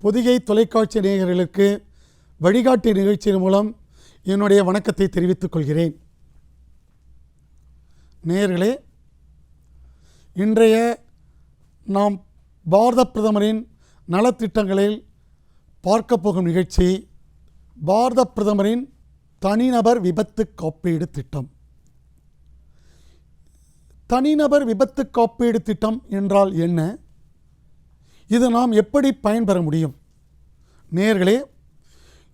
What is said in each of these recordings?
பொதிகை தொலைக்காட்சி நேயர்களுக்கு வழிகாட்டி நிகழ்ச்சியின் மூலம் என்னுடைய வணக்கத்தை தெரிவித்துக் கொள்கிறேன். நேயர்களே, இன்றைய நாம் பாரத பிரதமரின் நலத்திட்டங்களில் பார்க்க போகும் நிகழ்ச்சி பாரத பிரதமரின் தனிநபர் விபத்து காப்பீடு திட்டம். தனிநபர் விபத்து காப்பீடு திட்டம் என்றால் என்ன? இது நாம் எப்படி பயன்பெற முடியும்? நேயர்களே,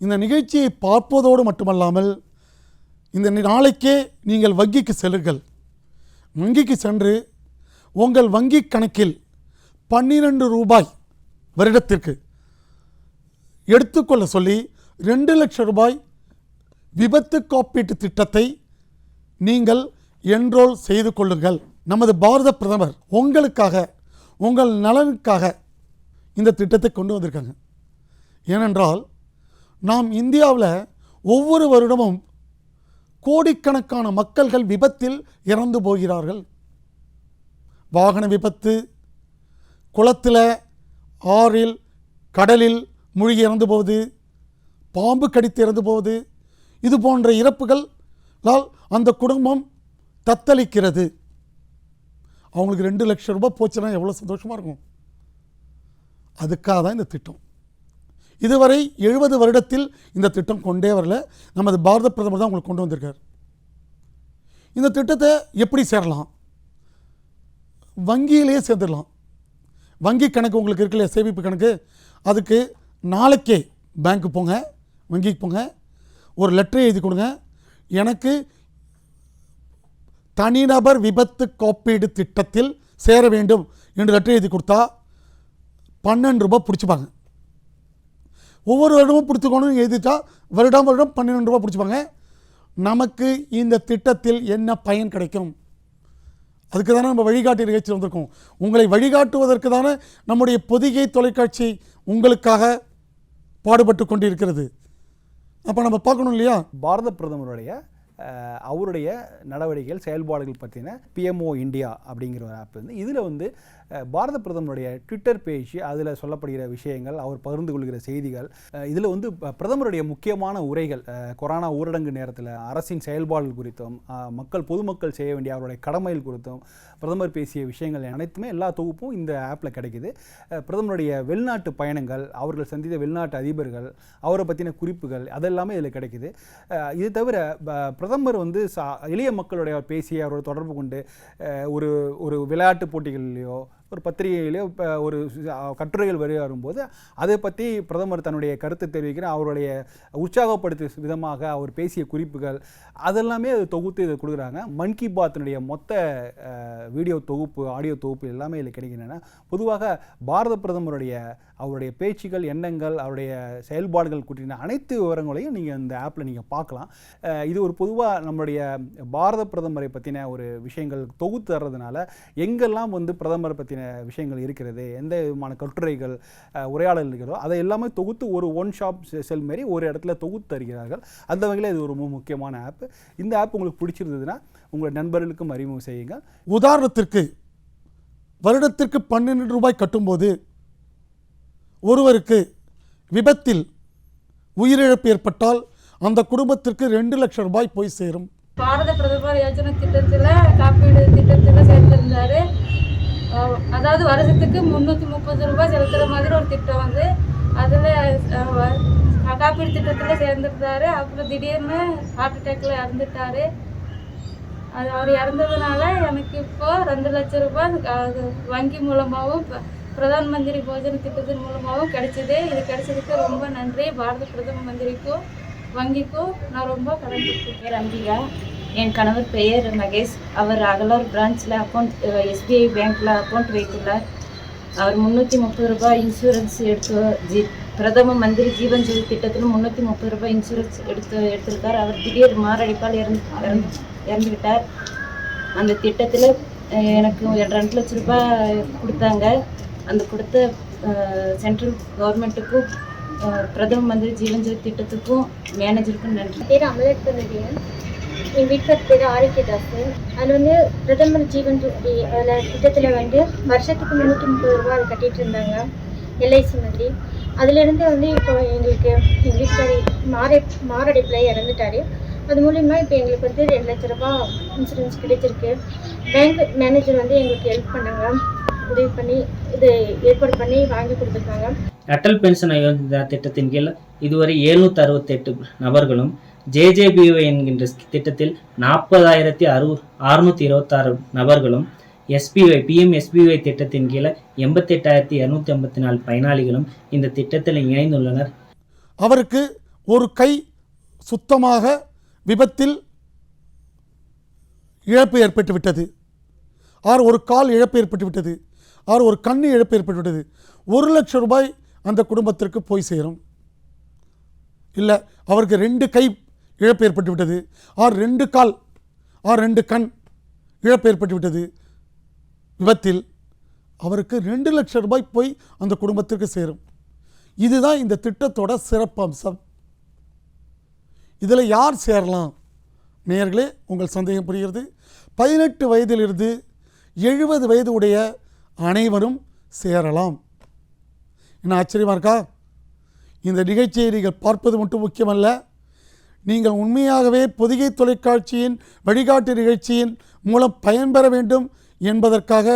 இந்த நிகழ்ச்சியை பார்ப்பதோடு மட்டுமல்லாமல் இந்த நாளைக்கே நீங்கள் வங்கிக்கு செல்லுங்கள். வங்கிக்கு சென்று உங்கள் வங்கி கணக்கில் 12 ரூபாய் வருடத்திற்கு எடுத்துக்கொள்ள சொல்லி 2 லட்சம் ரூபாய் விபத்து காப்பீட்டு திட்டத்தை நீங்கள் என்ரோல் செய்து கொள்ளுங்கள். நமது பாரத பிரதமர் உங்களுக்காக, உங்கள் நலனுக்காக இந்த திட்டத்தை கொண்டு வந்திருக்காங்க. ஏனென்றால் நாம் இந்தியாவில் ஒவ்வொரு வருடமும் கோடிக்கணக்கான மக்கள்கள் விபத்தில் இறந்து போகிறார்கள். வாகன விபத்து, குளத்தில், ஆறில், கடலில் மூழ்கி இறந்து போகுது, பாம்பு கடித்து இறந்து போகுது. இது போன்ற இறப்புகளால் அந்த குடும்பம் தத்தளிக்கிறது. அவங்களுக்கு 2 லட்சம் ரூபாய் போச்சுன்னா எவ்வளோ சந்தோஷமாக இருக்கும். அதுக்காக தான் இந்த திட்டம். இதுவரை 70 வருடத்தில் இந்த திட்டம் கொண்டே வரல. நமது பாரத பிரதமர் தான் உங்களுக்கு கொண்டு வந்திருக்கார். இந்த திட்டத்தை எப்படி சேரலாம்? வங்கியிலேயே சேர்ந்துடலாம். வங்கி கணக்கு உங்களுக்கு இருக்குல்ல, சேமிப்பு கணக்கு, அதுக்கு நாளைக்கே பேங்க்கு போங்க, வங்கிக்கு போங்க, ஒரு லெட்டரை எழுதி கொடுங்க. எனக்கு தனிநபர் விபத்து காப்பீடு திட்டத்தில் சேர வேண்டும் என்று லெட்டர் எழுதி கொடுத்தா 12 ரூபாய் பிடிச்சிப்பாங்க. ஒவ்வொரு வருடமும் பிடிச்சிக்கணும்னு எழுதிட்டா வருடம் 12 ரூபாய் பிடிச்சிப்பாங்க. நமக்கு இந்த திட்டத்தில் என்ன பயன் கிடைக்கும்? அதுக்கு தானே நம்ம வழிகாட்டி நிகழ்ச்சி வந்திருக்கோம். உங்களை வழிகாட்டுவதற்கு தானே நம்முடைய பொதிகை தொலைக்காட்சி உங்களுக்காக பாடுபட்டு கொண்டிருக்கிறது. அப்போ நம்ம பார்க்கணும் இல்லையா? பாரத பிரதமருடைய அவருடைய நடவடிக்கைகள், செயல்பாடுகள் பற்றின PMO இந்தியா அப்படிங்கிற ஒரு ஆப் வந்து இதில் வந்து பாரத பிரதமருடைய ட்விட்டர் பேஜ், அதில் சொல்லப்படுகிற விஷயங்கள், அவர் பகிர்ந்து கொள்கிற செய்திகள், இதில் வந்து பிரதமருடைய முக்கியமான உரைகள், கொரோனா ஊரடங்கு நேரத்தில் அரசின் செயல்பாடுகள் குறித்தும், பொதுமக்கள் செய்ய வேண்டிய அவருடைய கடமைகள் குறித்தும் பிரதமர் பேசிய விஷயங்கள் அனைத்துமே எல்லா தொகுப்பும் இந்த ஆப்பில் கிடைக்குது. பிரதமருடைய வெளிநாட்டு பயணங்கள், அவர்கள் சந்தித்த வெளிநாட்டு அதிபர்கள், அவரை பற்றின குறிப்புகள், அதெல்லாமே இதில் கிடைக்குது. இது தவிர பிரதமர் வந்து எளிய மக்களுடைய பேசிய அவரோட தொடர்பு கொண்டு ஒரு விளையாட்டு போட்டிகளிலேயோ ஒரு பத்திரிகையிலேயோ ஒரு கட்டுரைகள் வரும்போது அதை பற்றி பிரதமர் தன்னுடைய கருத்தை தெரிவிக்கிற, அவருடைய உற்சாகப்படுத்தும் விதமாக அவர் பேசிய குறிப்புகள் அதெல்லாமே அது தொகுத்து இதை கொடுக்குறாங்க. மன் கி பாத்தினுடைய மொத்த வீடியோ தொகுப்பு, ஆடியோ தொகுப்பு எல்லாமே இதில் கிடைக்கின்றன. பொதுவாக பாரத பிரதமருடைய அவருடைய பேச்சுகள், எண்ணங்கள், அவருடைய செயல்பாடுகள் குறித்த அனைத்து விவரங்களையும் நீங்கள் இந்த ஆப்பில் நீங்கள் பார்க்கலாம். இது ஒரு பொதுவாக நம்மளுடைய பாரத பிரதமரை பற்றின ஒரு விஷயங்கள் தொகுத்து தர்றதுனால எங்கெல்லாம் வந்து பிரதமரை பற்றின விஷயங்கள் இருக்கிறது, எந்த விதமான கட்டுரைகள், உரையாடல் இருக்கிறதோ அதை எல்லாமே தொகுத்து ஒரு ஒன் ஷாப் செல் மாரி ஒரு இடத்துல தொகுத்து தருகிறார்கள். அந்த வகையில் இது ஒரு முக்கியமான ஆப். இந்த ஆப் உங்களுக்கு பிடிச்சிருந்ததுன்னா உங்கள் நண்பர்களுக்கும் அறிமுகம் செய்யுங்கள். உதாரணத்திற்கு வருடத்திற்கு 12 ரூபாய் கட்டும்போது ஒருவருக்கு விபத்தில் உயிரிழப்பு ஏற்பட்டால் அந்த குடும்பத்திற்கு 2 லட்சம் ரூபாய் போய் சேரும். பாரத பிரதமர் யோஜனா திட்டத்தில், காப்பீடு திட்டத்தில் சேர்ந்திருந்தாரு. அதாவது வருஷத்துக்கு 330 ரூபாய் செலுத்துகிற மாதிரி ஒரு திட்டம் வந்து அதில் காப்பீடு திட்டத்தில் சேர்ந்துருந்தாரு. அப்புறம் திடீர்னு ஹார்ட் அட்டாக்ல இறந்துட்டாரு. அது அவர் இறந்ததுனால எனக்கு இப்போ 2 லட்சம் ரூபாய் வங்கி மூலமாகவும் பிரதான் மந்திரி போஜன திட்டத்தின் மூலமாகவும் கிடைச்சிது. இது கிடைச்சதுக்கு ரொம்ப நன்றி. பாரத பிரதம மந்திரிக்கும் வங்கிக்கும் நான் ரொம்ப கடன்பட்டிருக்கேன். அம்பிகா, என் கணவர் பெயர் மகேஷ். அவர் அகலார் பிரான்ச்சில் SBI பேங்க்கில் அக்கௌண்ட் வைத்துள்ளார். அவர் 330 ரூபாய் இன்சூரன்ஸ் பிரதம மந்திரி ஜீவன் ஜோதி திட்டத்தில் 330 ரூபாய் இன்சூரன்ஸ் எடுத்திருக்கார். அவர் திடீர் மாரடைப்பால் இறந்துவிட்டார். அந்த திட்டத்தில் எனக்கு 2 லட்சம் ரூபாய் கொடுத்தாங்க. அந்த கொடுத்த சென்ட்ரல் கவர்மெண்ட்டுக்கும் பிரதம மந்திரி ஜீவன் ஜோதி திட்டத்துக்கும் மேனேஜருக்கும் நன்றி. பேர் அமலத்கனடியன். என் வீட்டுக்கு பேர் ஆரோக்கியதாஸ். அதில் வந்து பிரதமர் ஜீவன் ஜோதி அதில் திட்டத்தில் வந்து வருஷத்துக்கு 330 ரூபா அது கட்டிகிட்டு இருந்தாங்க, LIC மாதிரி. அதுலேருந்து வந்து இப்போ எங்களுக்கு எங்கள் வீட்டுக்காரி மாரடைப்பில் இறந்துட்டாரு. அது மூலிமா இப்போ எங்களுக்கு வந்து 2 லட்ச ரூபாய் இன்சூரன்ஸ் கிடைச்சிருக்கு. பேங்க் மேனேஜர் வந்து எங்களுக்கு ஹெல்ப் பண்ணாங்க, உதவி பண்ணி இது ஏற்பாடு பண்ணி வாங்கி கொடுத்துருக்காங்க. அடல் பென்ஷன் யோஜனா திட்டத்தின் கீழ் இதுவரை 768 நபர்களும், JJBY என்கின்ற திட்டத்தில் 40,626 நபர்களும், PMSBY திட்டத்தின் கீழ் 88,254 பயனாளிகளும் இந்த திட்டத்தில் இணைந்துள்ளனர். அவருக்கு ஒரு கை சுத்தமாக விபத்தில் இழப்பு ஏற்பட்டு விட்டது, ஆர் ஒரு கால் இழப்பு ஏற்பட்டு விட்டது, ஆர் ஒரு கண் இழப்பு ஏற்பட்டு விட்டது. 1 லட்சம் ரூபாய் அந்த குடும்பத்திற்கு போய் சேரும். இல்லை அவருக்கு 2 கை இழப்பு ஏற்பட்டு விட்டது, ஆர் 2 கால் ஆர் 2 கண் இழப்பு ஏற்பட்டு விட்டது விபத்தில், அவருக்கு 2 லட்சம் ரூபாய் போய் அந்த குடும்பத்திற்கு சேரும். இதுதான் இந்த திட்டத்தோட சிறப்பம்சம். இதில் யார் சேரலாம் நேயர்களே? உங்கள் சந்தேகம் புரிகிறது. 18 வயதிலிருந்து 70 வயது உடைய அனைவரும் சேரலாம். என்ன ஆச்சரியமாக இருக்கா? இந்த நிகழ்ச்சியை நீங்கள் பார்ப்பது மட்டும் முக்கியமல்ல, நீங்கள் உண்மையாகவே பொதிகை தொலைக்காட்சியின் வழிகாட்டு நிகழ்ச்சியின் மூலம் பயன்பெற வேண்டும் என்பதற்காக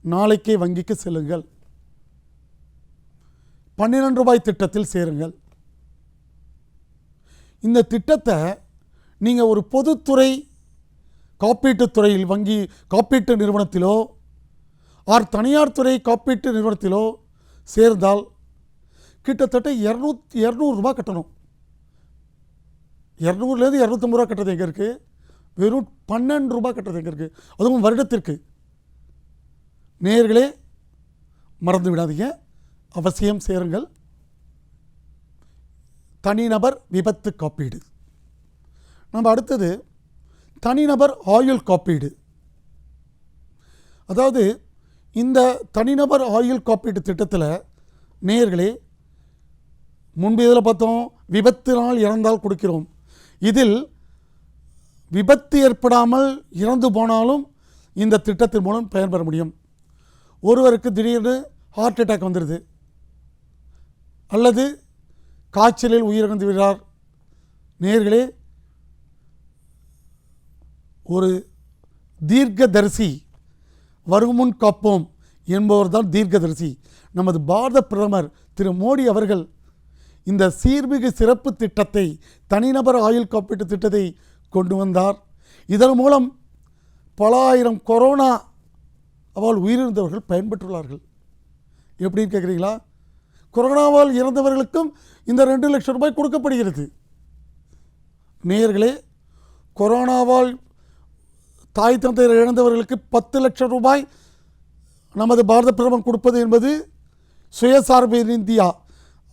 நாளைக்கே வங்கிக்கு செல்லுங்கள். 12 ரூபாய் திட்டத்தில் சேருங்கள். இந்த திட்டத்தை நீங்கள் ஒரு பொதுத்துறை காப்பீட்டுத் துறையில் வங்கி காப்பீட்டு நிறுவனத்திலோ ஆர் தனியார் துறை காப்பீட்டு நிறுவனத்திலோ சேர்ந்தால் கிட்டத்தட்ட 200 ரூபாய் கட்டணும். 200லேருந்து 250 ரூபா கட்டுறது எங்கே இருக்குது? வெறும் 12 ரூபாய் கட்டுறது எங்கே இருக்குது? அதுவும் வருடத்திற்கு. நேயர்களே மறந்து விடாதீங்க, அவசியம் சேருங்கள். தனிநபர் விபத்து காப்பீடு. நம்ம அடுத்தது தனிநபர் ஆயுள் காப்பீடு. அதாவது இந்த தனிநபர் ஆயுள் காப்பீட்டு திட்டத்தில் நேயர்களே, முன்பு இதில் பார்த்தோம் விபத்தினால் இறந்தால் கொடுக்கிறோம். இதில் விபத்து ஏற்படாமல் இறந்து போனாலும் இந்த திட்டத்தின் மூலம் பயன்பெற முடியும். ஒருவருக்கு திடீர்னு ஹார்ட் அட்டாக் வந்துடுது, அல்லது காய்ச்சலில் உயிரிழந்து விடுறார். நேயர்களே, ஒரு தீர்க்கதரிசி, வருமுன் காப்போம் என்பவர் தான் தீர்க்கதரிசி. நமது பாரத பிரதமர் திரு மோடி அவர்கள் இந்த சீர்மிகு சிறப்பு திட்டத்தை, தனிநபர் ஆயுள் காப்பீட்டு திட்டத்தை கொண்டு வந்தார். இதன் மூலம் பல ஆயிரம் கொரோனா அவள் உயிரிழந்தவர்கள் பயன்பெற்றுள்ளார்கள். எப்படின்னு கேட்குறீங்களா? கொரோனாவால் இறந்தவர்களுக்கும் இந்த 2 லட்சம் ரூபாய் கொடுக்கப்படுகிறது. நேயர்களே, கொரோனாவால் தாய் தந்தையர் இழந்தவர்களுக்கு 10 லட்சம் ரூபாய் நமது பாரத பிரதமர் கொடுப்பது என்பது சுயசார்பு இந்தியா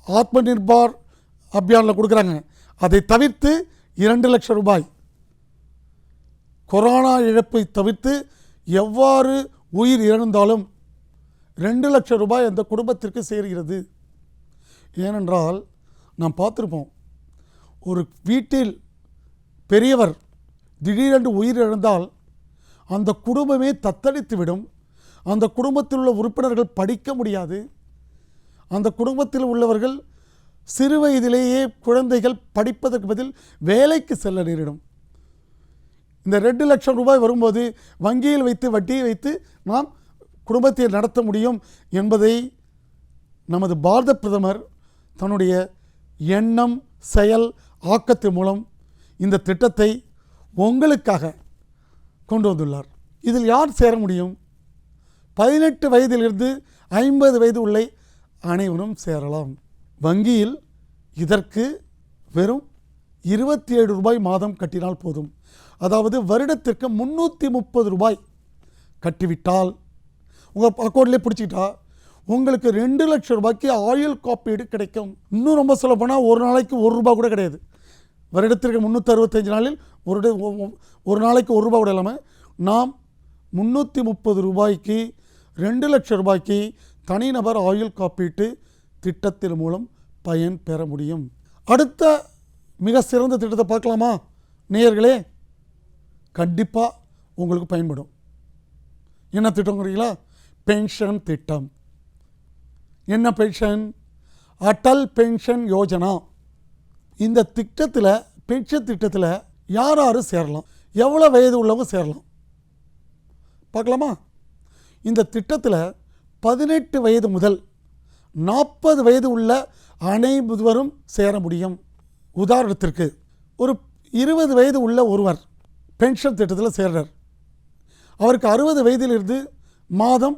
ஆத்ம நிர்பார் அபியானில் கொடுக்குறாங்க. அதை தவிர்த்து 2 லட்சம் ரூபாய் கொரோனா இழப்பை தவிர்த்து எவ்வாறு உயிர் இழந்தாலும் 2 லட்சம் ரூபாய் அந்த குடும்பத்திற்கு சேர்கிறது. ஏனென்றால் நாம் பார்த்துருப்போம், ஒரு வீட்டில் பெரியவர் திடீரென்று உயிர் இழந்தால் அந்த குடும்பமே தத்தளித்துவிடும். அந்த குடும்பத்தில் உள்ள உறுப்பினர்கள் படிக்க முடியாது. அந்த குடும்பத்தில் உள்ளவர்கள் சிறு வயதிலேயே குழந்தைகள் படிப்பதற்கு பதில் வேலைக்கு செல்ல நேரிடும். இந்த 2 லட்சம் ரூபாய் வரும்போது வங்கியில் வைத்து வட்டியை வைத்து நாம் குடும்பத்தை நடத்த முடியும் என்பதை நமது பாரத பிரதமர் தன்னுடைய எண்ணம், செயல், ஆக்கத்தின் மூலம் இந்த திட்டத்தை உங்களுக்காக கொண்டு வந்துள்ளார். இதில் யார் சேர முடியும்? 18 வயதிலிருந்து 50 வயது உள்ள அனைவரும் சேரலாம். வங்கியில் இதற்கு வெறும் 27 ரூபாய் மாதம் கட்டினால் போதும். அதாவது வருடத்திற்கு 330 ரூபாய் கட்டிவிட்டால் உங்கள் அக்கௌண்ட்லேயே பிடிச்சிக்கிட்டா உங்களுக்கு 2 லட்சம் ரூபாய்க்கு ஆயுள் காப்பீடு கிடைக்கும். இன்னும் ரொம்ப சொல்ல போனால் ஒரு நாளைக்கு 1 ரூபா கூட கிடையாது. வருடத்திற்கு 365 நாளில் ஒரு நாளைக்கு 1 ரூபா கூட இல்லாமல் நாம் 330 ரூபாய்க்கு 2 லட்சம் ரூபாய்க்கு தனிநபர் ஆயுள் காப்பீட்டு திட்டத்தின் மூலம் பயன் பெற முடியும். அடுத்த மிக சிறந்த திட்டத்தை பார்க்கலாமா நேயர்களே? கண்டிப்பாக உங்களுக்கு பயன்படும். என்ன திட்டங்கிறீங்களா? பென்ஷன் திட்டம். என்ன பென்ஷன்? அடல் பென்ஷன் யோஜனா. இந்த திட்டத்தில், பென்ஷன் திட்டத்தில் யார் யார் சேரலாம், எவ்வளோ வயது உள்ளவங்க சேரலாம் பார்க்கலாமா? இந்த திட்டத்தில் 18 வயது முதல் 40 வயது உள்ள அனைவரும் சேர முடியும். உதாரணத்திற்கு ஒரு 20 வயது உள்ள ஒருவர் பென்ஷன் திட்டத்தில் சேர்றார். அவருக்கு 60 வயதிலிருந்து மாதம்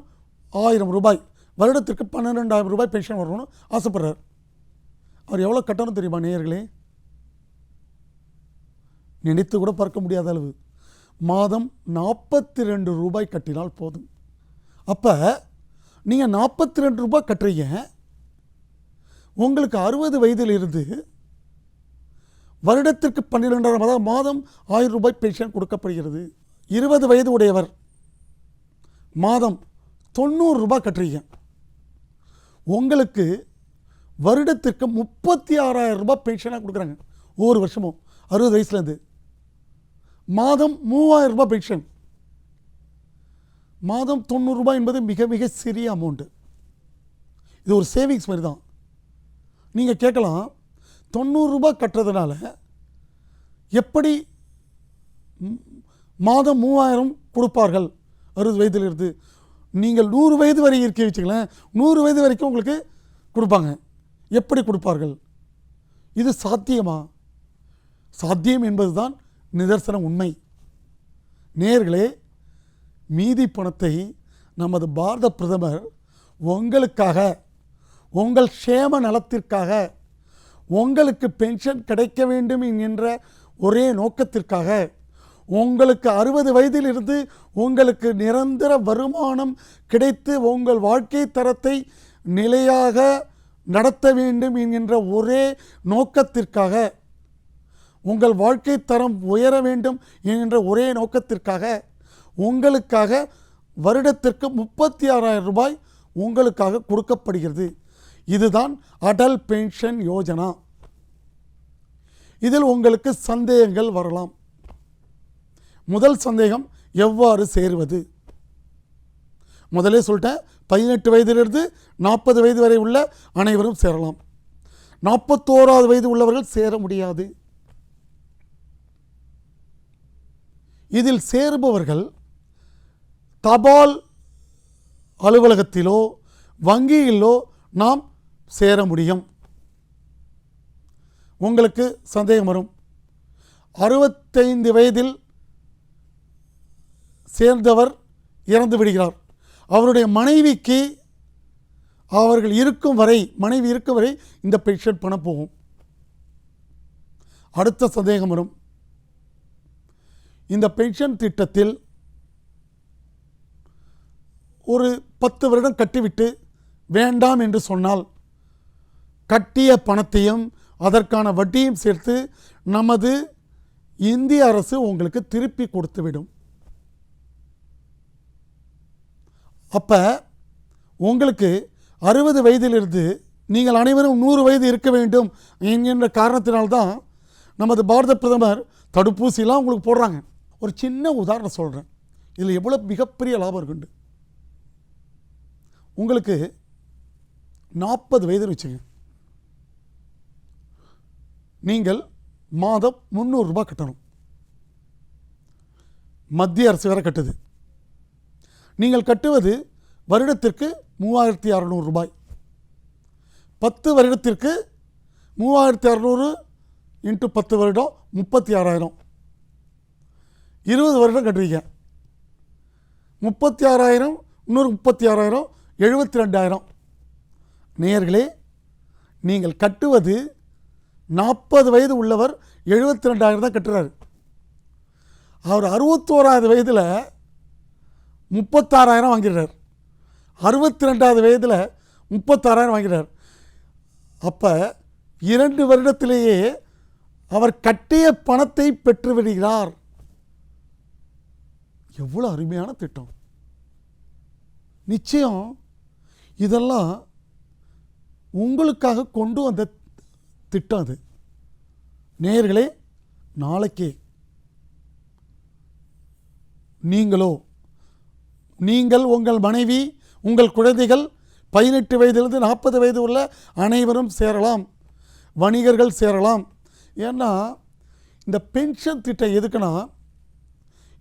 1000 ரூபாய், வருடத்திற்கு 12,000 ரூபாய் பென்ஷன் வரணும்னு ஆசைப்படுறார். அவர் எவ்வளோ கட்டணம் தெரியுமா நேயர்களே? நினைத்து கூட பார்க்க முடியாத அளவு. மாதம் 42 ரூபாய் கட்டினால் போதும். அப்போ நீங்கள் 42 ரூபாய் கட்டுறீங்க, உங்களுக்கு 60 வயதிலிருந்து வருடத்திற்கு 12,000, அதாவது மாதம் 1000 ரூபாய் பென்ஷன் கொடுக்கப்படுகிறது. 20 வயது உடையவர் மாதம் 90 ரூபாய் கட்டுறீங்க, உங்களுக்கு வருடத்திற்கு 36,000 ரூபாய் பென்ஷனாக கொடுக்குறாங்க. ஒவ்வொரு வருஷமும் 60 வயசுலேருந்து மாதம் 3,000 ரூபாய் பென்ஷன். மாதம் 90 ரூபாய் என்பது மிக மிக சிறிய அமௌண்ட்டு. இது ஒரு சேவிங்ஸ் மாதிரி தான். நீங்கள் கேட்கலாம், 90 ரூபாய் கட்டுறதுனால எப்படி மாதம் 3,000 கொடுப்பார்கள் 60 வயதிலிருந்து? நீங்கள் 100 வயது வரை இருக்க வச்சுக்கலாம், 100 வயது வரைக்கும் உங்களுக்கு கொடுப்பாங்க. எப்படி கொடுப்பார்கள்? இது சாத்தியமா? சாத்தியம் என்பது தான் நிதர்சன உண்மை. நேயர்களே, மீதி பணத்தை நமது பாரத பிரதமர் உங்களுக்காக, உங்கள் க்ஷேம நலத்திற்காக, உங்களுக்கு பென்ஷன் கிடைக்க வேண்டும் என்கின்ற ஒரே நோக்கத்திற்காக, உங்களுக்கு 60 வயதிலிருந்து உங்களுக்கு நிரந்தர வருமானம் கிடைத்து உங்கள் வாழ்க்கை தரத்தை நிலையாக நடத்த வேண்டும் என்கின்ற ஒரே நோக்கத்திற்காக, உங்கள் வாழ்க்கை தரம் உயர வேண்டும் என்கின்ற ஒரே நோக்கத்திற்காக, உங்களுக்காக வருடத்திற்கு 36,000 ரூபாய் உங்களுக்காக கொடுக்கப்படுகிறது. இதுதான் அடல் பென்ஷன் யோஜனா. இதில் உங்களுக்கு சந்தேகங்கள் வரலாம். முதல் சந்தேகம், எவ்வாறு சேருவது? முதலே சொல்லிட்டேன், 18 வயதிலிருந்து 40 வயது வரை உள்ள அனைவரும் சேரலாம். 41வது வயது உள்ளவர்கள் சேர முடியாது. இதில் சேருபவர்கள் தபால் அலுவலகத்திலோ வங்கியிலோ நாம் சேர முடியும். உங்களுக்கு சந்தேகம் வரும், 65 வயதில் சேர்ந்தவர் இறந்து விடுகிறார், அவருடைய மனைவிக்கு அவர்கள் இருக்கும் வரை, மனைவி இருக்கும் வரை இந்த பென்ஷன் பணம் போகும். அடுத்த சந்தேகம் வரும், இந்த பென்ஷன் திட்டத்தில் ஒரு 10 வருடம் கட்டிவிட்டு வேண்டாம் என்று சொன்னால் கட்டிய பணத்தையும் அதற்கான வட்டியும் சேர்த்து நமது இந்திய அரசு உங்களுக்கு திருப்பி கொடுத்துவிடும். அப்போ உங்களுக்கு 60 வயதிலிருந்து நீங்கள் அனைவரும் 100 வயது இருக்க வேண்டும் என்கின்ற காரணத்தினால்தான் நமது பாரத பிரதமர் தடுப்பூசிலாம் உங்களுக்கு போடுறாங்க. ஒரு சின்ன உதாரணம் சொல்கிறேன், இதில் எவ்வளோ மிகப்பெரிய லாபம் இருக்குண்டு. உங்களுக்கு 40 வயது வச்சுங்க, நீங்கள் மாதம் 300 ரூபாய் கட்டணும். மத்திய அரசு வேற கட்டுது. நீங்கள் கட்டுவது வருடத்திற்கு 3,600 ரூபாய். 10 வருடத்திற்கு 3,600 இன்ட்டு 10 வருடம் 36,000. 20 வருடம் கட்டுறீங்க, 36,000 இன்னொரு 36,000 72,000. நேயர்களே, நீங்கள் கட்டுவது 40 வயது உள்ளவர் 72,000 தான் கட்டுறாரு. அவர் 61வது வயதில் 36,000 வாங்கிடுறார், 62வது வயதில் 36,000 வாங்கிறார். அப்போ 2 வருடத்திலேயே அவர் கட்டிய பணத்தை பெற்று விடுகிறார். எவ்வளோ அருமையான திட்டம்! நிச்சயம் இதெல்லாம் உங்களுக்காக கொண்டு வந்த திட்டம் அது. நேயர்களே, நாளைக்கே நீங்கள், உங்கள் மனைவி, உங்கள் குழந்தைகள் 18 வயதிலிருந்து 40 வயது உள்ள அனைவரும் சேரலாம், வணிகர்கள் சேரலாம். ஏன்னா இந்த பென்ஷன் திட்டம் எதுக்குன்னா,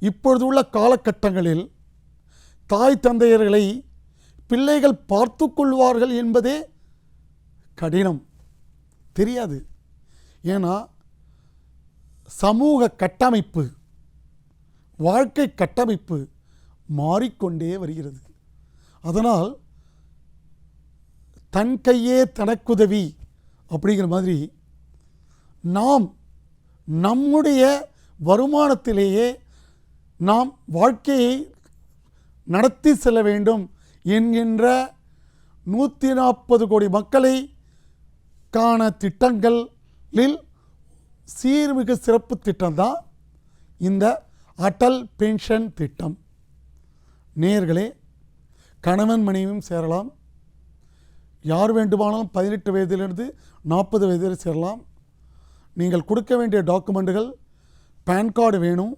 இப்பொழுது உள்ள காலகட்டங்களில் தாய் தந்தையர்களை பிள்ளைகள் பார்த்து கொள்வார்கள் என்பதே கடினம், தெரியாது. ஏன்னா சமூக கட்டமைப்பு, வாழ்க்கை கட்டமைப்பு மாறிக்கொண்டே வருகிறது. அதனால் தன் கையே தனக்குதவி அப்படிங்கிற மாதிரி நாம் நம்முடைய வருமானத்திலேயே நாம் வாழ்க்கையை நடத்தி செல்ல வேண்டும் என்கின்ற 140 கோடி மக்களை காண திட்டங்களில் சீர்மிகு சிறப்பு திட்டம்தான் இந்த அடல் பென்ஷன் திட்டம். நேயர்களே, கணவன் மனைவியும் சேரலாம், யார் வேண்டுமானாலும் 18 வயதிலிருந்து 40 வயது வரை சேரலாம். நீங்கள் கொடுக்க வேண்டிய டாக்குமெண்ட்டுகள் பேன் கார்டு வேணும்,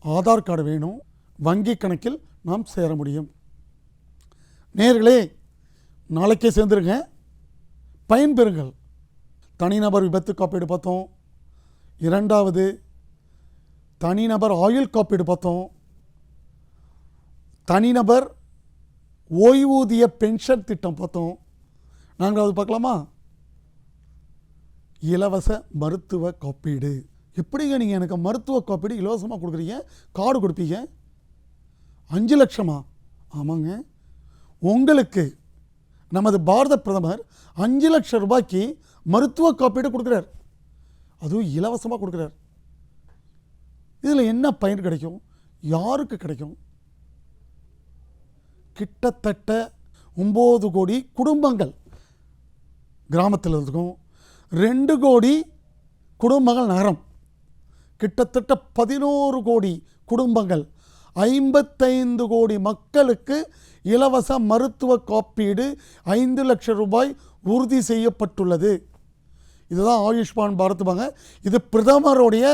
ஆதார் கார்டு வேணும், வங்கி கணக்கில் நாம் சேர முடியும். நேயர்களே, நாளைக்கே சேர்ந்துருங்க, பயன்பெறுங்கள். தனிநபர் விபத்து காப்பீடு பார்த்தோம், இரண்டாவது தனிநபர் ஆயுள் காப்பீடு பார்த்தோம், தனிநபர் ஓய்வூதிய பென்ஷன் திட்டம் பார்த்தோம். நான்காவது பார்க்கலாமா? இலவச மருத்துவ காப்பீடு. எப்படிங்க நீங்கள் எனக்கு மருத்துவ காப்பீடு இலவசமாக கொடுக்குறீங்க, கார்டு கொடுப்பீங்க? 5 லட்சமா? ஆமாங்க, உங்களுக்கு நமது பாரத பிரதமர் 5 லட்சம் ரூபாய்க்கு மருத்துவ காப்பீடு கொடுக்குறார், அதுவும் இலவசமாக கொடுக்குறார். இதில் என்ன பயன் கிடைக்கும், யாருக்கு கிடைக்கும்? கிட்டத்தட்ட 9 கோடி குடும்பங்கள் கிராமத்தில் இருக்கும், 2 கோடி குடும்பங்கள் நகரம், கிட்டத்தட்ட 11 கோடி குடும்பங்கள், 55 கோடி மக்களுக்கு இலவச மருத்துவ காப்பீடு 5 லட்சம் ரூபாய் உறுதி செய்யப்பட்டுள்ளது. இதுதான் ஆயுஷ்மான் பாரத்பாங்க. இது பிரதமருடைய,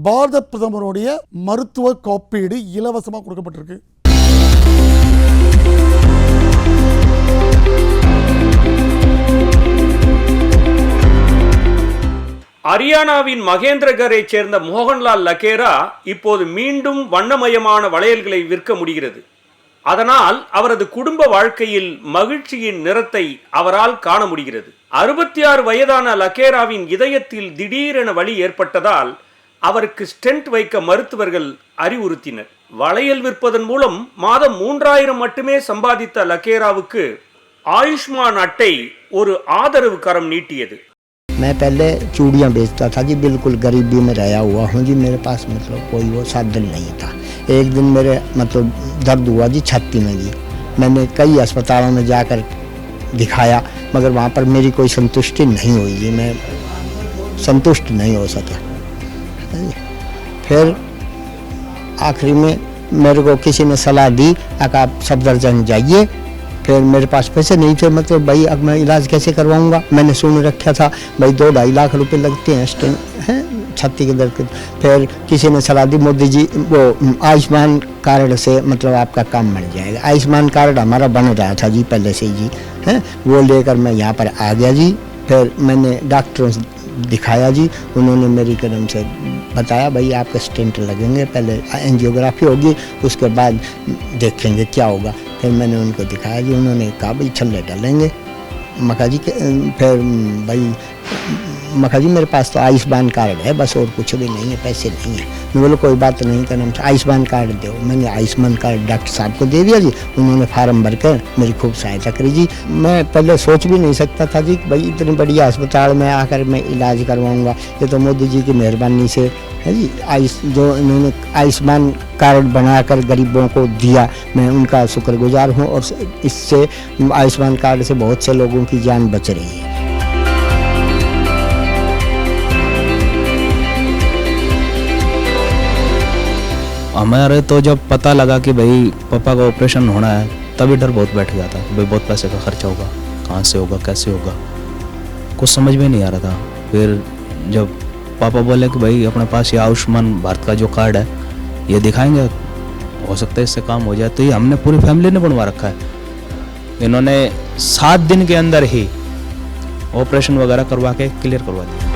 பாரத பிரதமருடைய மருத்துவ காப்பீடு இலவசமாக கொடுக்கப்பட்டிருக்கு. ஹரியானாவின் மகேந்திரகரை சேர்ந்த மோகன்லால் லக்கேரா இப்போது மீண்டும் வண்ணமயமான வளையல்களை விற்க முடிகிறது. அதனால் அவரது குடும்ப வாழ்க்கையில் மகிழ்ச்சியின் நிறத்தை அவரால் காண முடிகிறது. 66 வயதான லக்கேராவின் இதயத்தில் திடீரென வலி ஏற்பட்டதால் அவருக்கு ஸ்டென்ட் வைக்க மருத்துவர்கள் அறிவுறுத்தினர். வளையல் விற்பதன் மூலம் மாதம் 3000 மட்டுமே சம்பாதித்த லக்கேராவுக்கு ஆயுஷ்மான் அட்டை ஒரு ஆதரவு கரம் நீட்டியது. मैं पहले चूड़ियाँ बेचता था जी, बिल्कुल गरीबी में रहा हुआ हूँ जी। मेरे पास मतलब कोई वो साधन नहीं था। एक दिन मेरे मतलब दर्द हुआ जी छाती में जी। मैंने कई अस्पतालों में जाकर दिखाया, मगर वहाँ पर मेरी कोई संतुष्टि नहीं हुई जी, मैं संतुष्ट नहीं हो सका। फिर आखिरी में मेरे को किसी ने सलाह दी कि आप सफदरजंग जाइए। फिर मेरे पास पैसे नहीं थे, मतलब भाई अब मैं इलाज कैसे करवाऊंगा। मैंने सुन रखा था भाई 2-2.5 लाख रुपए लगते हैं स्टेंट हैं छाती के दर्द के। फिर किसी ने सलाह दी, मोदी जी वो आयुष्मान कार्ड से मतलब आपका काम बन जाएगा। आयुष्मान कार्ड हमारा बन रहा था जी पहले से जी, हैं वो लेकर मैं यहाँ पर आ गया जी। फिर मैंने डॉक्टरों से दिखाया जी, उन्होंने मेरी कदम से बताया भाई आपके स्टेंट लगेंगे, पहले एंजियोग्राफी होगी, उसके बाद देखेंगे क्या होगा। फिर मैंने उनको दिखाया जी, उन्होंने कहा भाई छल्ले डालेंगे। मखा जी फिर भाई मखा जी मेरे पास तो आयुष्मान कार्ड है बस, और कुछ भी नहीं है, पैसे नहीं है। मैं बोले कोई बात नहीं, का नाम आयुष्मान कार्ड दो। मैंने आयुष्मान कार्ड डॉक्टर साहब को दे दिया जी, उन्होंने फार्म भरकर मेरी खूब सहायता करी जी। मैं पहले सोच भी नहीं सकता था जी भाई इतनी बढ़िया अस्पताल में आकर मैं इलाज करवाऊँगा। ये तो मोदी जी की मेहरबानी से है जी। जो इन्होंने आयुष्मान कार्ड बनाकर गरीबों को दिया, मैं उनका शुक्रगुजार हूँ, और इससे आयुष्मान कार्ड से बहुत से लोगों की जान बच रही है। हमारे तो जब पता लगा कि भाई पापा का ऑपरेशन होना है, तभी डर बहुत बैठ गया था। भाई बहुत पैसे का खर्चा होगा, कहाँ से होगा, कैसे होगा, कुछ समझ में नहीं आ रहा था। फिर जब पापा बोले कि भाई अपने पास ये आयुष्मान भारत का जो कार्ड है ये दिखाएंगे, हो सकता है इससे काम हो जाए, तो ये हमने पूरी फैमिली ने बनवा रखा है। इन्होंने 7 दिन के अंदर ही ऑपरेशन वगैरह करवा के क्लियर करवा दिया।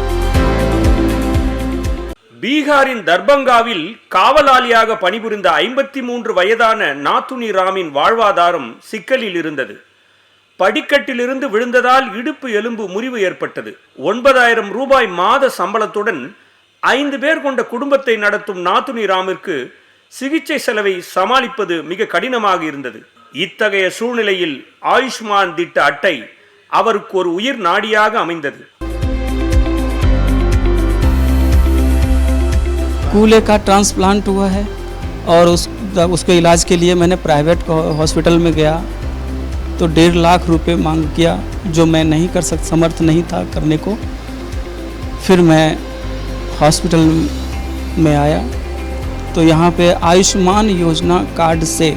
பீகாரின் தர்பங்காவில் காவலாளியாக பணிபுரிந்த 53 வயதான நாத்துனி ராமின் வாழ்வாதாரம் சிக்கலில் இருந்தது. படிக்கட்டிலிருந்து விழுந்ததால் இடுப்பு எலும்பு முறிவு ஏற்பட்டது. 9000 ரூபாய் மாத சம்பளத்துடன் 5 பேர் கொண்ட குடும்பத்தை நடத்தும் நாத்துனி ராமிற்கு சிகிச்சை செலவை சமாளிப்பது மிக கடினமாக இருந்தது. இத்தகைய சூழ்நிலையில் ஆயுஷ்மான் திட்ட அட்டை அவருக்கு ஒரு உயிர் நாடியாக அமைந்தது. कूल्हे का ट्रांसप्लांट हुआ है और उसके इलाज के लिए मैंने प्राइवेट हॉस्पिटल में गया तो 1.5 लाख रुपए मांग किया, जो मैं नहीं समर्थ नहीं था करने को। फिर मैं हॉस्पिटल में आया तो यहाँ पे आयुष्मान योजना कार्ड से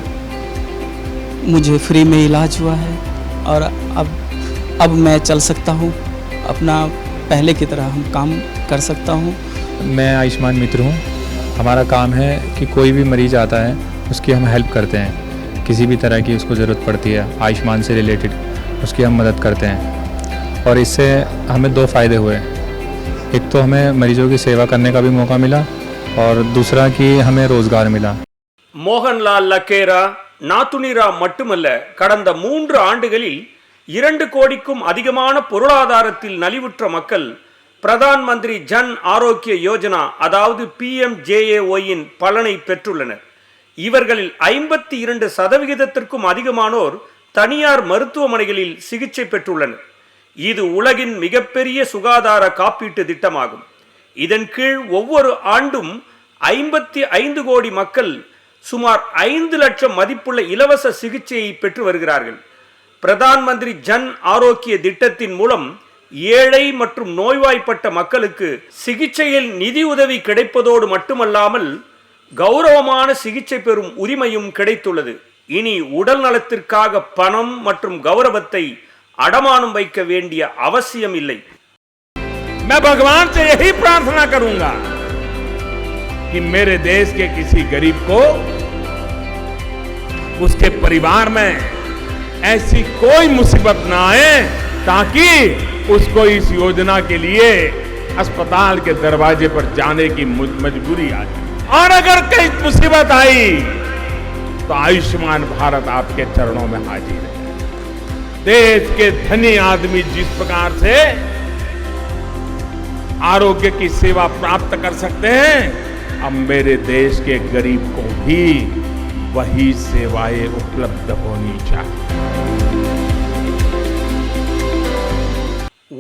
मुझे फ्री में इलाज हुआ है और अब मैं चल सकता हूँ, अपना पहले की तरह हम काम कर सकता हूँ। मैं आयुष्मान मित्र हूँ। हमारा काम है कि कोई भी मरीज आता है उसकी हम हेल्प करते हैं, किसी भी तरह की उसको ज़रूरत पड़ती है आयुष्मान से रिलेटेड उसकी हम मदद करते हैं। और इससे हमें 2 फ़ायदे हुए। एक तो हमें मरीजों की सेवा करने का भी मौका मिला और दूसरा कि हमें रोज़गार मिला। மோகன்லால் லக்கேரா நாத்துனிரா மட்டுமல்ல, கடந்த 3 ஆண்டுகளில் 2 கோடிக்கும் அதிகமான பொருளாதாரத்தில் நலிவுற்ற மக்கள் பிரதான் மந்திரி ஜன் ஆரோக்கிய யோஜனா அதாவது PMJAY பலனை பெற்றுள்ளனர். இவர்களில் 52% அதிகமானோர் தனியார் மருத்துவமனைகளில் சிகிச்சை பெற்றுள்ளனர். இது உலகின் மிகப்பெரிய சுகாதார காப்பீட்டு திட்டமாகும். இதன் கீழ் ஒவ்வொரு ஆண்டும் 55 கோடி மக்கள் சுமார் 5 லட்சம் மதிப்புள்ள இலவச சிகிச்சையை பெற்று வருகிறார்கள். பிரதான் மந்திரி ஜன் ஆரோக்கிய திட்டத்தின் மூலம் ஏழை மற்றும் நோய்வாய்ப்பட்ட மக்களுக்கு சிகிச்சையில் நிதி உதவி கிடைப்பதோடு மட்டுமல்லாமல் கௌரவமான சிகிச்சை பெறும் உரிமையும் கிடைத்துள்ளது. இனி உடல் நலத்திற்காக பணம் மற்றும் கௌரவத்தை அடமானம் வைக்க வேண்டிய அவசியம் இல்லை. मैं भगवान से यही प्रार्थना करूंगा कि मेरे देश के किसी गरीब को उसके परिवार में ऐसी कोई मुसीबत ना आए ताकि उसको इस योजना के लिए अस्पताल के दरवाजे पर जाने की मजबूरी आ जाए। और अगर कहीं मुसीबत आई तो आयुष्मान भारत आपके चरणों में हाजिर है। देश के धनी आदमी जिस प्रकार से आरोग्य की सेवा प्राप्त कर सकते हैं, अब मेरे देश के गरीब को भी वही सेवाएं उपलब्ध होनी चाहिए।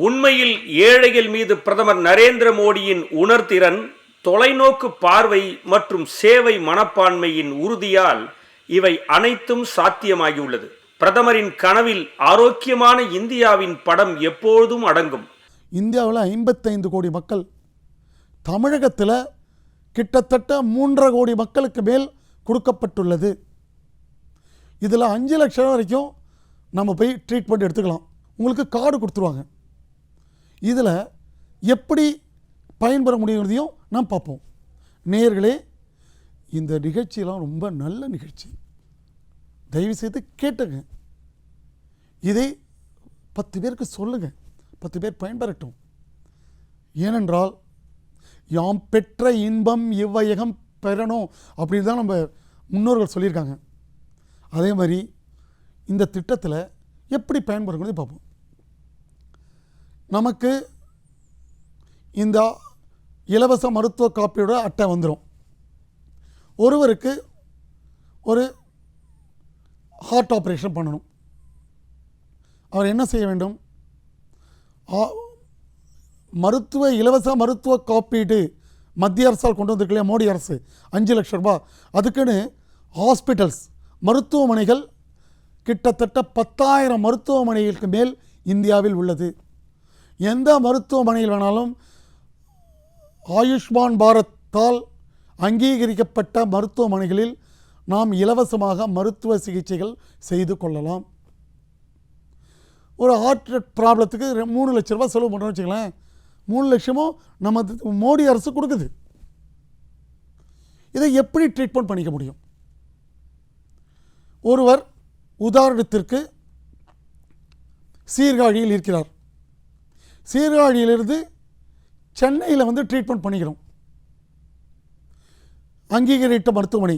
உண்மையில் ஏழைகள் மீது பிரதமர் நரேந்திர மோடியின் உணர்திறன், தொலைநோக்கு பார்வை மற்றும் சேவை மனப்பான்மையின் உறுதியால் இவை அனைத்தும் சாத்தியமாகியுள்ளது. பிரதமரின் கனவில் ஆரோக்கியமான இந்தியாவின் படம் எப்பொழுதும் அடங்கும். இந்தியாவில் 55 கோடி மக்கள், தமிழகத்தில் கிட்டத்தட்ட 3.5 கோடி மக்களுக்கு மேல் கொடுக்கப்பட்டுள்ளது. இதில் 5 லட்சம் வரைக்கும் நம்ம போய் ட்ரீட்மெண்ட் எடுத்துக்கலாம். உங்களுக்கு கார்டு கொடுத்துருவாங்க. இதில் எப்படி பயன்பெற முடியுங்கிறதையும் நாம் பார்ப்போம். நேயர்களே, இந்த நிகழ்ச்சியெல்லாம் ரொம்ப நல்ல நிகழ்ச்சி, தயவுசெய்து கேட்டுங்க. இதை 10 பேருக்கு சொல்லுங்கள், 10 பேர் பயன்பெறட்டும். ஏனென்றால் யாம் பெற்ற இன்பம் இவ்வையகம் பெறணும் அப்படின்னு தான் நம்ம முன்னோர்கள் சொல்லியிருக்காங்க. அதே மாதிரி இந்த திட்டத்தில் எப்படி பயன்படுங்கிறதை பார்ப்போம். நமக்கு இந்த இலவச மருத்துவ காப்பீடு அட்டை வந்துடும். ஒருவருக்கு ஒரு ஹார்ட் ஆப்ரேஷன் பண்ணணும். அவர் என்ன செய்ய வேண்டும்? இலவச மருத்துவ காப்பீடு மத்திய அரசால் கொண்டு வந்திருக்கு இல்லையா, மோடி அரசு, 5 லட்சம் ரூபாய். அதுக்குன்னு ஹாஸ்பிட்டல்ஸ், மருத்துவமனைகள் கிட்டத்தட்ட 10,000 மருத்துவமனைகளுக்கு மேல் இந்தியாவில் உள்ளது. எந்த மருத்துவமனையில் வேணாலும் ஆயுஷ்மான் பாரத்தால் அங்கீகரிக்கப்பட்ட மருத்துவமனைகளில் நாம் இலவசமாக மருத்துவ சிகிச்சைகள் செய்து கொள்ளலாம். ஒரு ஹார்ட் ப்ராப்ளத்துக்கு 3 லட்ச ரூபாய் செலவு பண்ணுறோம்னு வச்சுக்கலாம். 3 லட்சமும் நம்ம மோடி அரசு கொடுக்குது. இதை எப்படி ட்ரீட்மெண்ட் பண்ணிக்க முடியும்? ஒருவர் உதாரணத்திற்கு சீர்காழியில் இருக்கிறார். சீர்காழியிலிருந்து சென்னையில் வந்து ட்ரீட்மெண்ட் பண்ணிக்கிறோம், அங்கீகரித்த மருத்துவமனை.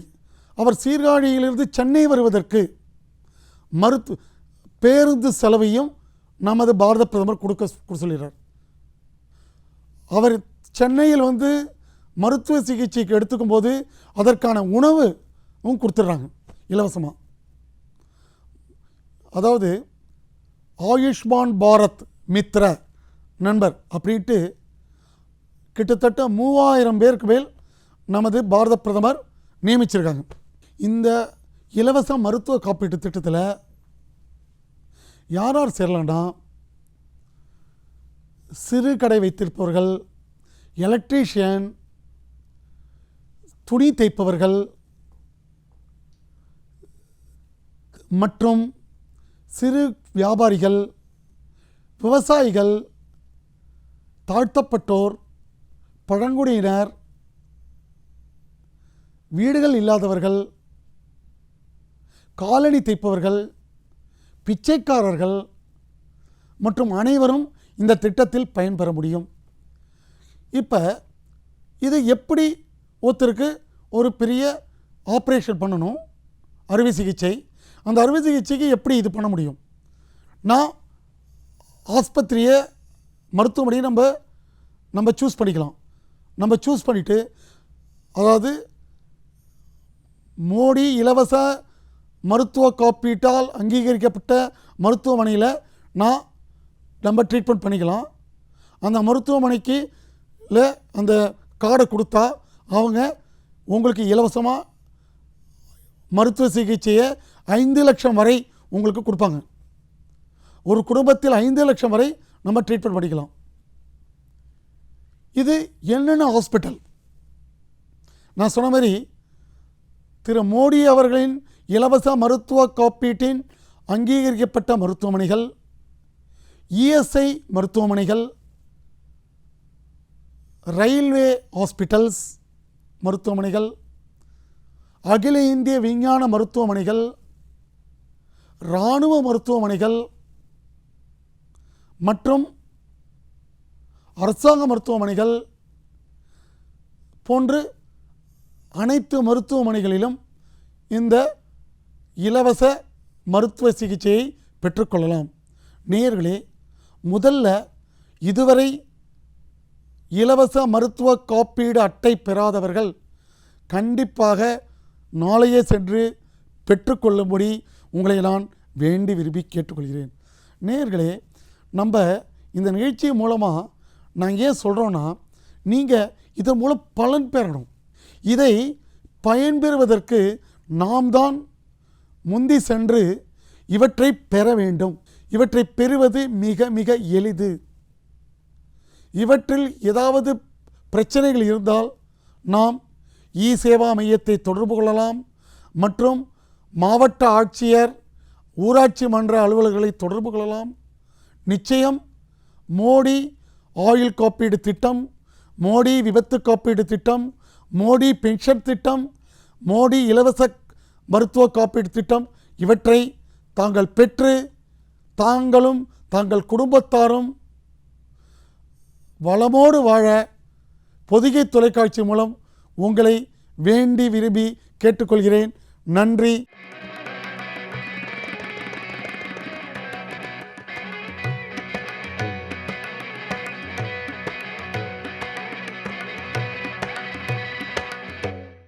அவர் சீர்காழியிலிருந்து சென்னை வருவதற்கு பேருந்து செலவையும் நமது பாரத பிரதமர் கொடுக்க சொல்கிறார். அவர் சென்னையில் வந்து மருத்துவ சிகிச்சைக்கு எடுத்துக்கும் போது அதற்கான உணவும் கொடுத்துட்றாங்க இலவசமாக. அதாவது ஆயுஷ்மான் பாரத் மித்ர நண்பர் அப்படின்ட்டு கிட்டத்தட்ட 3000 பேருக்கு மேல் நமது பாரத பிரதமர் நியமிச்சிருக்காங்க. இந்த இலவச மருத்துவ காப்பீட்டு திட்டத்தில் யார் யார் சேரலாம்னா, சிறு கடை வைத்திருப்பவர்கள், எலக்ட்ரீஷியன், துணி தைப்பவர்கள் மற்றும் சிறு வியாபாரிகள், விவசாயிகள், தாழ்த்தப்பட்டோர், பழங்குடியினர், வீடுகள் இல்லாதவர்கள், காலணி தைப்பவர்கள், பிச்சைக்காரர்கள் மற்றும் அனைவரும் இந்த திட்டத்தில் பயன்பெற முடியும். இப்போ இது எப்படி ஒருத்தருக்கு ஒரு பெரிய ஆப்ரேஷன் பண்ணணும், அறுவை சிகிச்சை, அந்த அறுவை சிகிச்சைக்கு எப்படி இது பண்ண முடியும்? நான் ஆஸ்பத்திரியை மருத்துவமனையை நம்ம சூஸ் பண்ணிக்கலாம். நம்ம சூஸ் பண்ணிவிட்டு, அதாவது மோடி இலவச மருத்துவ காப்பீட்டால் அங்கீகரிக்கப்பட்ட மருத்துவமனையில் நம்ம ட்ரீட்மெண்ட் பண்ணிக்கலாம். அந்த மருத்துவமனைக்கு அந்த கார்டை கொடுத்தா அவங்க உங்களுக்கு இலவசமாக மருத்துவ சிகிச்சையை 5 லட்சம் வரை உங்களுக்கு கொடுப்பாங்க. ஒரு குடும்பத்தில் 5 லட்சம் வரை நம்ம ட்ரீட்மெண்ட் பண்ணிக்கலாம். இது என்னென்ன ஹாஸ்பிட்டல்? நான் சொன்ன மாதிரி திரு மோடி அவர்களின் இலவச மருத்துவ காப்பீட்டின் அங்கீகரிக்கப்பட்ட மருத்துவமனைகள், இஎஸ்ஐ மருத்துவமனைகள், ரயில்வே ஹாஸ்பிட்டல்ஸ் மருத்துவமனைகள், அகில இந்திய விஞ்ஞான மருத்துவமனைகள், இராணுவ மருத்துவமனைகள் மற்றும் அரசாங்க மருத்துவமனைகள் போன்று அனைத்து மருத்துவமனைகளிலும் இந்த இலவச மருத்துவ சிகிச்சையை பெற்றுக்கொள்ளலாம். நேயர்களே, முதல்ல இதுவரை இலவச மருத்துவ காப்பீடு அட்டை பெறாதவர்கள் கண்டிப்பாக நாளையே சென்று பெற்றுக்கொள்ளும்படி உங்களை நான் வேண்டி விரும்பி கேட்டுக்கொள்கிறேன். நேயர்களே, நம்ம இந்த நிகழ்ச்சி மூலமாக நாங்கள் ஏன் சொல்கிறோன்னா, நீங்கள் இதன் மூலம் பலன் பெறணும். இதை பயன்பெறுவதற்கு நாம் தான் முந்தி சென்று இவற்றை பெற வேண்டும். இவற்றை பெறுவது மிக மிக எளிது. இவற்றில் ஏதாவது பிரச்சனைகள் இருந்தால் நாம் இ சேவா மையத்தை தொடர்பு கொள்ளலாம் மற்றும் மாவட்ட ஆட்சியர், ஊராட்சி மன்ற அலுவலர்களை தொடர்பு கொள்ளலாம். நிச்சயம் மோடி ஆயுள் காப்பீடு திட்டம், மோடி விபத்து காப்பீடு திட்டம், மோடி பென்ஷன் திட்டம், மோடி இலவச மருத்துவ காப்பீடு திட்டம் இவற்றை தாங்கள் பெற்று தாங்களும் தங்கள் குடும்பத்தாரும் வளமோடு வாழ பொதிகை தொலைக்காட்சி மூலம் உங்களை வேண்டி விரும்பி கேட்டுக்கொள்கிறேன். நன்றி.